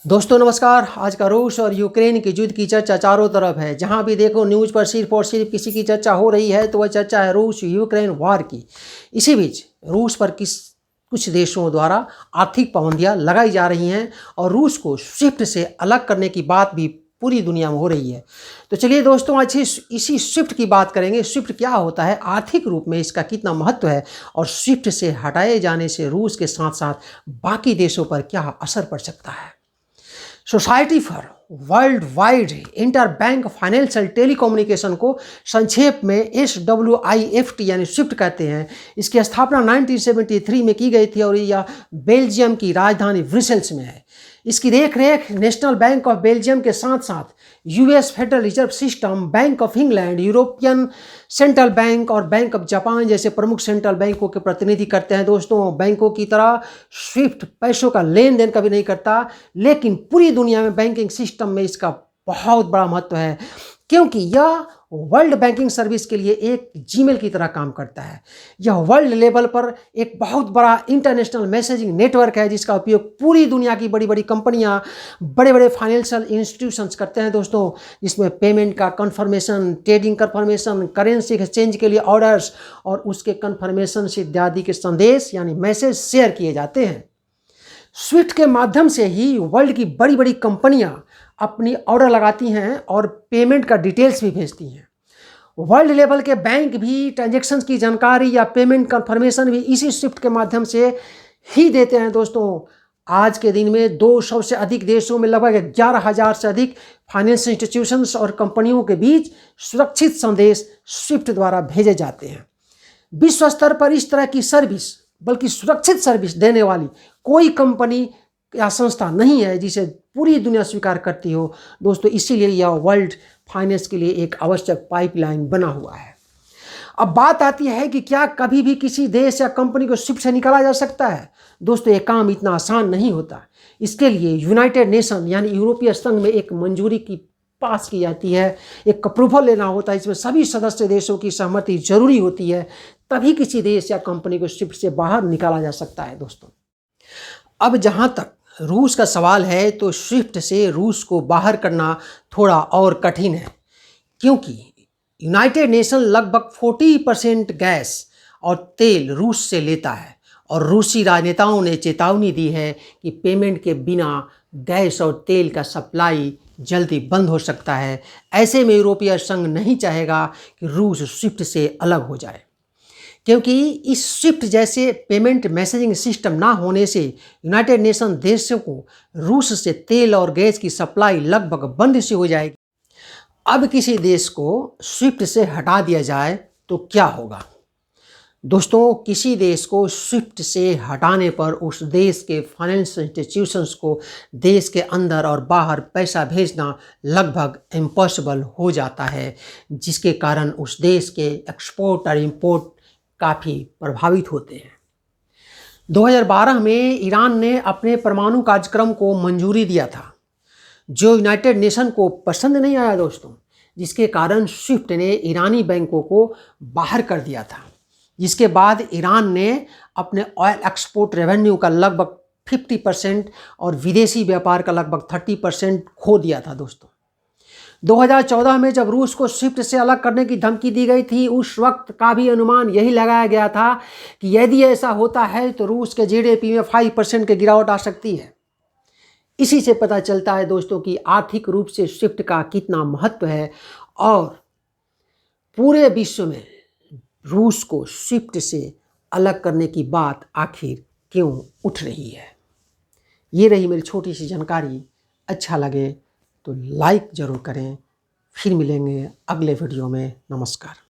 दोस्तों नमस्कार। आज का रूस और यूक्रेन की युद्ध की चर्चा चारों तरफ है। जहां भी देखो न्यूज़ पर सिर्फ और सिर्फ किसी की चर्चा हो रही है तो वह चर्चा है रूस यूक्रेन वार की। इसी बीच रूस पर कुछ देशों द्वारा आर्थिक पाबंदियां लगाई जा रही हैं और रूस को स्विफ्ट से अलग करने की बात भी पूरी दुनिया में हो रही है। तो चलिए दोस्तों, आज इसी स्विफ्ट की बात करेंगे। स्विफ्ट क्या होता है, आर्थिक रूप में इसका कितना महत्व है और स्विफ्ट से हटाए जाने से रूस के साथ साथ बाकी देशों पर क्या असर पड़ सकता है। Society for world wide inter bank financial telecommunication को संक्षेप में SWIFT यानी स्विफ्ट कहते हैं। इसकी स्थापना 1973 में की गई थी और यह बेल्जियम की राजधानी ब्रसेल्स में है। इसकी देखरेख नेशनल बैंक ऑफ बेल्जियम के साथ साथ US federal reserve system, bank of England, European central bank और बैंक ऑफ जापान जैसे प्रमुख सेंट्रल बैंकों के प्रतिनिधि करते हैं। दोस्तों, बैंकों की तरह स्विफ्ट पैसों का लेन देन कभी नहीं करता, लेकिन पूरी दुनिया में बैंकिंग सिस्टम में इसका बहुत बड़ा महत्व है क्योंकि यह वर्ल्ड बैंकिंग सर्विस के लिए एक जीमेल की तरह काम करता है। यह वर्ल्ड लेवल पर एक बहुत बड़ा इंटरनेशनल मैसेजिंग नेटवर्क है जिसका उपयोग पूरी दुनिया की बड़ी बड़ी कंपनियां, बड़े बड़े फाइनेंशियल इंस्टीट्यूशंस करते हैं। दोस्तों, जिसमें पेमेंट का confirmation, trading confirmation, currency exchange के लिए ऑर्डर्स और उसके कन्फर्मेशन से इत्यादि के संदेश यानी मैसेज शेयर किए जाते हैं। स्विफ्ट के माध्यम से ही वर्ल्ड की बड़ी बड़ी कंपनियां अपनी ऑर्डर लगाती हैं और पेमेंट का डिटेल्स भी भेजती हैं। वर्ल्ड लेवल के बैंक भी ट्रांजैक्शंस की जानकारी या पेमेंट कंफर्मेशन भी इसी स्विफ्ट के माध्यम से ही देते हैं। दोस्तों, आज के दिन में 200 से अधिक देशों में लगभग 11,000 से अधिक फाइनेंशियल इंस्टीट्यूशंस और कंपनियों के बीच सुरक्षित संदेश स्विफ्ट द्वारा भेजे जाते हैं। विश्व स्तर पर इस तरह की सर्विस, बल्कि सुरक्षित सर्विस देने वाली कोई कंपनी या संस्था नहीं है जिसे पूरी दुनिया स्वीकार करती हो। दोस्तों, इसीलिए यह वर्ल्ड फाइनेंस के लिए एक आवश्यक पाइपलाइन बना हुआ है। अब बात आती है कि क्या कभी भी किसी देश या कंपनी को स्विफ्ट से निकाला जा सकता है। दोस्तों, ये काम इतना आसान नहीं होता। इसके लिए यूनाइटेड नेशन यानी यूरोपीय संघ में एक मंजूरी की पास की जाती है, एक अप्रूवल लेना होता है। इसमें सभी सदस्य देशों की सहमति जरूरी होती है, तभी किसी देश या कंपनी को स्विफ्ट से बाहर निकाला जा सकता है। दोस्तों, अब जहां तक रूस का सवाल है तो स्विफ्ट से रूस को बाहर करना थोड़ा और कठिन है क्योंकि यूनाइटेड नेशन लगभग 40% गैस और तेल रूस से लेता है और रूसी राजनेताओं ने चेतावनी दी है कि पेमेंट के बिना गैस और तेल का सप्लाई जल्दी बंद हो सकता है। ऐसे में यूरोपीय संघ नहीं चाहेगा कि रूस स्विफ्ट से अलग हो जाए क्योंकि इस स्विफ्ट जैसे पेमेंट मैसेजिंग सिस्टम ना होने से यूनाइटेड नेशन देशों को रूस से तेल और गैस की सप्लाई लगभग बंद सी हो जाएगी। अब किसी देश को स्विफ्ट से हटा दिया जाए तो क्या होगा। दोस्तों, किसी देश को स्विफ्ट से हटाने पर उस देश के फाइनेंशियल इंस्टीट्यूशंस को देश के अंदर और बाहर पैसा भेजना लगभग इम्पॉसिबल हो जाता है, जिसके कारण उस देश के एक्सपोर्ट और इंपोर्ट काफ़ी प्रभावित होते हैं। 2012 में ईरान ने अपने परमाणु कार्यक्रम को मंजूरी दिया था जो यूनाइटेड नेशन को पसंद नहीं आया दोस्तों, जिसके कारण स्विफ्ट ने ईरानी बैंकों को बाहर कर दिया था। जिसके बाद ईरान ने अपने ऑयल एक्सपोर्ट रेवेन्यू का लगभग 50% और विदेशी व्यापार का लगभग 30% खो दिया था। दोस्तों, 2014 में जब रूस को स्विफ्ट से अलग करने की धमकी दी गई थी, उस वक्त का भी अनुमान यही लगाया गया था कि यदि ऐसा होता है तो रूस के GDP में 5% की गिरावट आ सकती है। इसी से पता चलता है दोस्तों कि आर्थिक रूप से स्विफ्ट का कितना महत्व है और पूरे विश्व में रूस को स्विफ्ट से अलग करने की बात आखिर क्यों उठ रही है। ये रही मेरी छोटी सी जानकारी। अच्छा लगे तो लाइक ज़रूर करें। फिर मिलेंगे अगले वीडियो में। नमस्कार।